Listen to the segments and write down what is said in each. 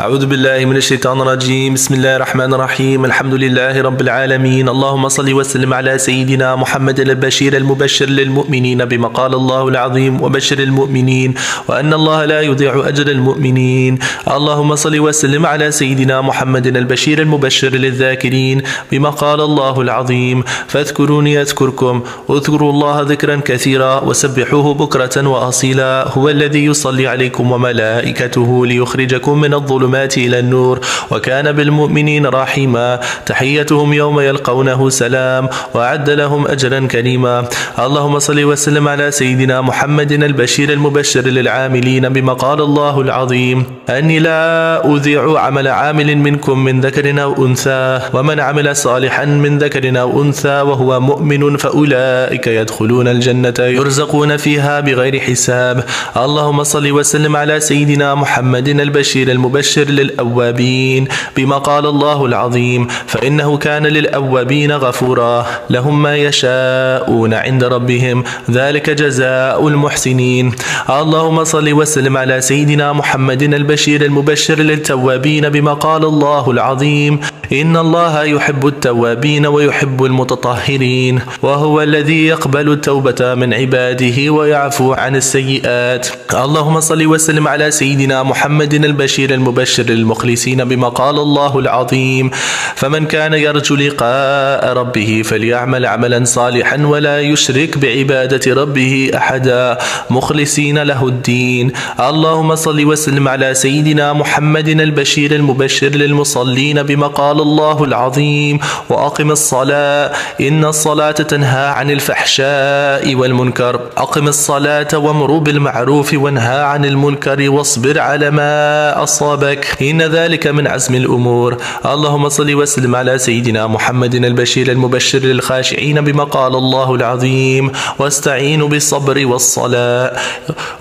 أعوذ بالله من الشيطان الرجيم. بسم الله الرحمن الرحيم. الحمد لله رب العالمين. اللهم صل وسلم على سيدنا محمد البشير المبشر للمؤمنين بما قال الله العظيم وبشر المؤمنين وأن الله لا يضيع أجر المؤمنين. اللهم صل وسلم على سيدنا محمد البشير المبشر للذاكرين بما قال الله العظيم فاذكروني أذكركم واذكروا الله ذكرا كثيرا وسبحوه بكرة وأصيلا. هو الذي يصلي عليكم وملائكته ليخرجكم من الظلمات إلى النور وكان بالمؤمنين رحيما. تحيتهم يوم يلقونه سلام وأعد لهم أجرا كريما. اللهم صل وسلم على سيدنا محمد البشير المبشر للعاملين بما قال الله العظيم أني لا أذيع عمل عامل منكم من ذكر أو أنثى ومن عمل صالحا من ذكر أو أنثى وهو مؤمن فأولئك يدخلون الجنة يرزقون فيها بغير حساب. اللهم صل وسلم على سيدنا محمد البشير المبشر للأوابين بما قال الله العظيم فإنه كان للأوابين غفورا لهم ما يشاءون عند ربهم ذلك جزاء المحسنين. اللهم صل وسلم على سيدنا محمد البشير المبشر للتوابين بما قال الله العظيم إن الله يحب التوابين ويحب المتطهرين وهو الذي يقبل التوبة من عباده ويعفو عن السيئات. اللهم صل وسلم على سيدنا محمد البشير المبشر للمخلصين بما قال الله العظيم فمن كان يرجو لقاء ربه فليعمل عملا صالحا ولا يشرك بعبادة ربه أحدا مخلصين له الدين. اللهم صل وسلم على سيدنا محمد البشير المبشر للمصلين بما قال الله العظيم وأقم الصلاة إن الصلاة تنهى عن الفحشاء والمنكر. أقم الصلاة وامر بالمعروف وانهى عن المنكر واصبر على ما أصابك إن ذلك من عزم الأمور. اللهم صل وسلم على سيدنا محمد البشير المبشر للخاشعين بما قال الله العظيم واستعينوا بالصبر والصلاة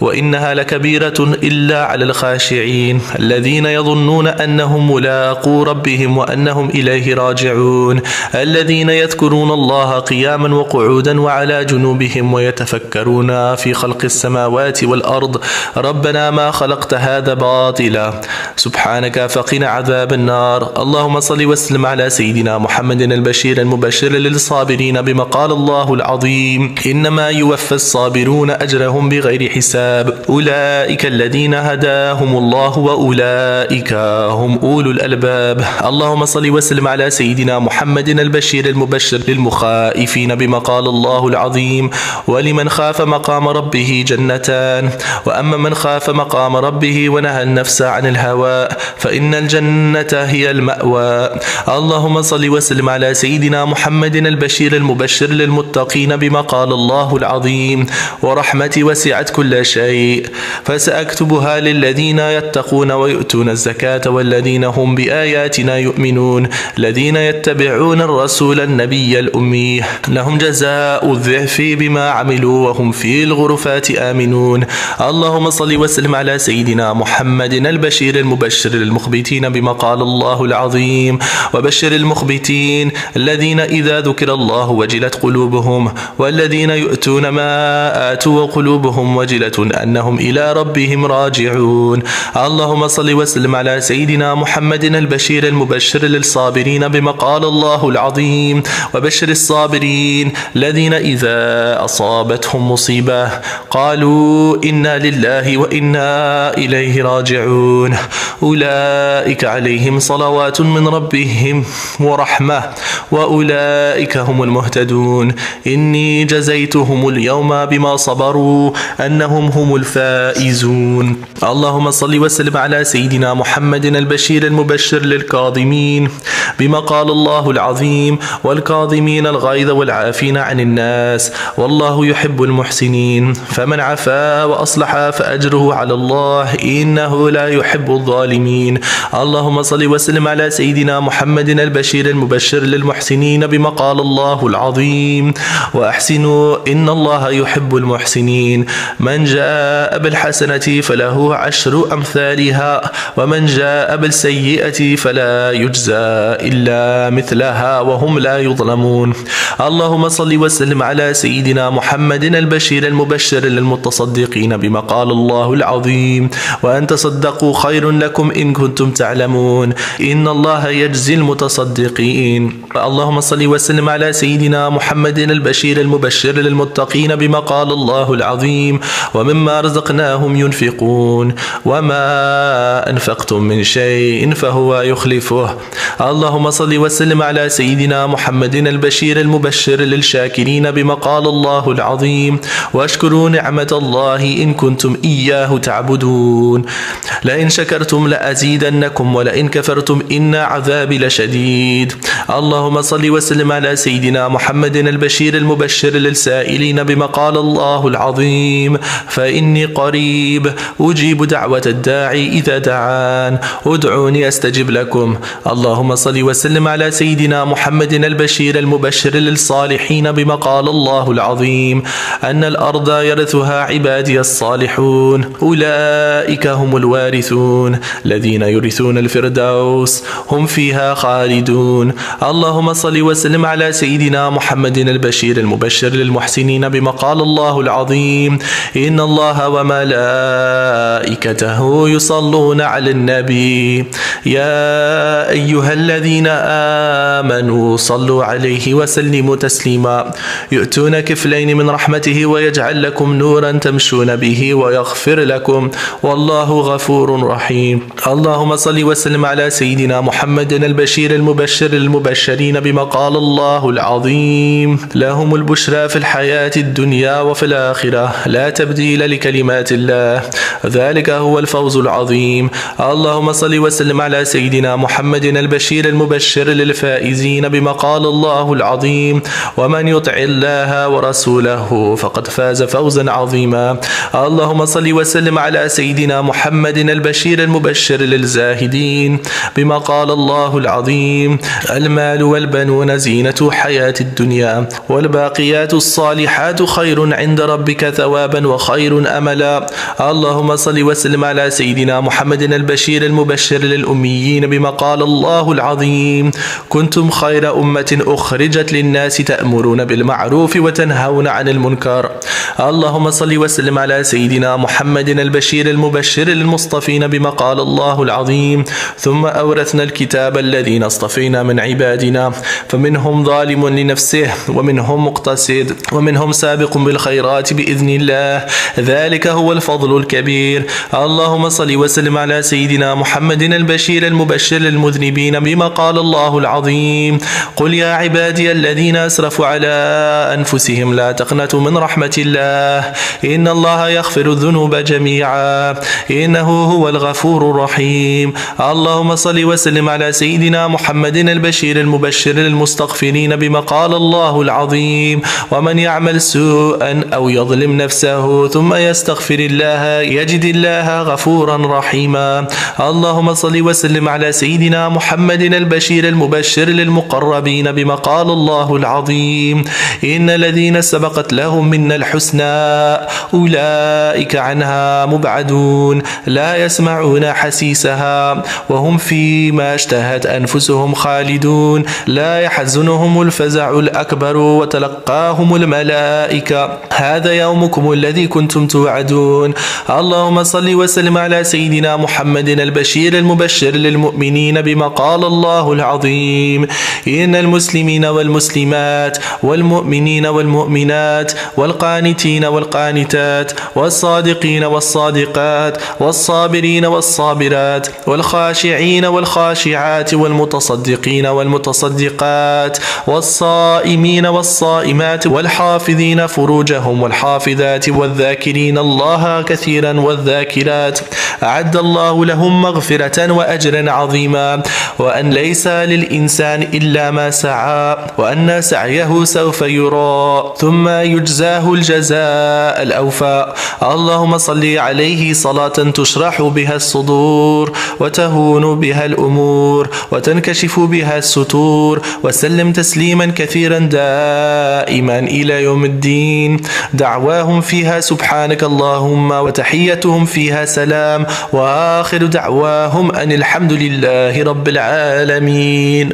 وإنها لكبيرة إلا على الخاشعين الذين يظنون أنهم ملاقو ربهم وأنهم إليه راجعون الذين يذكرون الله قياما وقعودا وعلى جنوبهم ويتفكرون في خلق السماوات والأرض ربنا ما خلقت هذا باطلا سبحانك فقنا عذاب النار. اللهم صل وسلم على سيدنا محمد البشير المبشر للصابرين بما قال الله العظيم إنما يوفى الصابرون أجرهم بغير حساب أولئك الذين هداهم الله وأولئك هم أولو الألباب. اللهم صل وسلم على سيدنا محمد البشير المبشر للمخائفين بما قال الله العظيم ولمن خاف مقام ربه جنتان وأما من خاف مقام ربه ونهى النفس عن الهوى فإن الجنة هي المأوى. اللهم صل وسلم على سيدنا محمد البشير المبشر للمتقين بما قال الله العظيم ورحمتي وسعت كل شيء فسأكتبها للذين يتقون ويؤتون الزكاة والذين هم بآياتنا يؤمنون الذين يتبعون الرسول النبي الأمي لهم جزاء الضعف بما عملوا وهم في الغرفات آمنون. اللهم صل وسلم على سيدنا محمد البشير المبشر للمخبتين بما قال الله العظيم وبشر المخبتين الذين إذا ذكر الله وجلت قلوبهم والذين يؤتون ما آتوا وقلوبهم وجلة أنهم إلى ربهم راجعون. اللهم صل وسلم على سيدنا محمد البشير المبشر للصابرين بما قال الله العظيم وبشر الصابرين الذين إذا أصابتهم مصيبة قالوا إنا لله وإنا إليه راجعون أولئك عليهم صلوات من ربهم ورحمة وأولئك هم المهتدون إني جزيتهم اليوم بما صبروا أنهم هم الفائزون. اللهم صل وسلم على سيدنا محمد البشير المبشر للكاظمين بما قال الله العظيم والكاظمين الغيظ والعافين عن الناس والله يحب المحسنين فمن عفا وأصلح فأجره على الله إنه لا يحب الظالمين. اللهم صل وسلم على سيدنا محمد البشير المبشر للمحسنين بما قال الله العظيم وأحسنوا إن الله يحب المحسنين من جاء بالحسنة فله 10 أمثالها ومن جاء بالسيئة فلا يجزى إلا مثلها وهم لا يظلمون. اللهم صل وسلم على سيدنا محمد البشير المبشر للمتصدقين بما قال الله العظيم وأن تصدقوا خير لكم لكم إن كنتم تعلمون إن الله يجزي المتصدقين. اللهم صل وسلم على سيدنا محمد البشير المبشر للمتقين بما قال الله العظيم ومما رزقناهم ينفقون وما أنفقتم من شيء فهو يخلفه. اللهم صل وسلم على سيدنا محمد البشير المبشر للشاكرين بما قال الله العظيم واشكروا نعمة الله إن كنتم إياه تعبدون لئن شكرتم لأزيدنكم ولئن كفرتم إن عذابي لشديد. اللهم صل وسلم على سيدنا محمد البشير المبشر للسائلين بما قال الله العظيم فإني قريب أجيب دعوة الداعي إذا دعان ادعوني أستجب لكم. اللهم صل وسلم على سيدنا محمد البشير المبشر للصالحين بما قال الله العظيم أن الأرض يرثها عبادي الصالحون أولئك هم الوارثون الذين يرثون الفردوس هم فيها خالدون. اللهم صل وسلم على سيدنا محمد البشير المبشر للمحسنين بما قال الله العظيم إن الله وملائكته يصلون على النبي يا أيها الذين آمنوا صلوا عليه وسلموا تسليما يؤتون كفلين من رحمته ويجعل لكم نورا تمشون به ويغفر لكم والله غفور رحيم. اللهم صل وسلم على سيدنا محمد البشير المبشر للمبشرين بما قال الله العظيم لهم البشرى في الحياة الدنيا وفي الآخرة لا تبديل لكلمات الله ذلك هو الفوز العظيم. اللهم صل وسلم على سيدنا محمد البشير المبشر للفائزين بما قال الله العظيم ومن يطع الله ورسوله فقد فاز فوزا عظيما. اللهم صل وسلم على سيدنا محمد البشير المبشر للزاهدين بما قال الله العظيم المال والبنون زينة حياة الدنيا والباقيات الصالحات خير عند ربك ثوابا وخير أملا. اللهم صل وسلم على سيدنا محمد البشير المبشر للأميين بما قال الله العظيم كنتم خير أمة أخرجت للناس تأمرون بالمعروف وتنهون عن المنكر. اللهم صل وسلم على سيدنا محمد البشير المبشر للمصطفين بما قال الله العظيم ثم أورثنا الكتاب الذين اصطفينا من عبادنا فمنهم ظالم لنفسه ومنهم مقتصد ومنهم سابق بالخيرات بإذن الله ذلك هو الفضل الكبير. اللهم صل وسلم على سيدنا محمد البشير المبشر للمذنبين بما قال الله العظيم قل يا عبادي الذين أسرفوا على أنفسهم لا تقنطوا من رحمة الله إن الله يغفر الذنوب جميعا إنه هو الغفور الرحيم. اللهم صل وسلم على سيدنا محمد البشير المبشر للمستغفرين بما قال الله العظيم ومن يعمل سوءا أو يظلم نفسه ثم يستغفر الله يجد الله غفورا رحيما. اللهم صل وسلم على سيدنا محمد البشير المبشر للمقربين بما قال الله العظيم إن الذين سبقت لهم منا الحسنى أولئك عنها مبعدون لا يسمعون حسيسها وهم فيما اشتهت أنفسهم خالدون لا يحزنهم الفزع الأكبر وتلقاهم الملائكة هذا يومكم الذي كنتم توعدون. اللهم صل وسلم على سيدنا محمد البشير المبشر للمؤمنين بما قال الله العظيم إن المسلمين والمسلمات والمؤمنين والمؤمنات والقانتين والقانتات والصادقين والصادقات والصابرين والصابرات والخاشعين والخاشعات والمتصدقين والمتصدقات والصائمين والصائمات والحافظين فروجهم والحافظات والذاكرين الله كثيرا والذاكرات أعد الله لهم مغفرة وأجرا عظيما وأن ليس للإنسان إلا ما سعى وأن سعيه سوف يرى ثم يجزاه الجزاء الأوفى. اللهم صل عليه صلاة تشرح بها الصدور وتهون بها الأمور وتنكشف بها الستور وسلم تسليما كثيرا دائما إلى يوم الدين. دعواهم فيها سبحانك اللهم وتحيتهم فيها سلام وآخر دعواهم أن الحمد لله رب العالمين.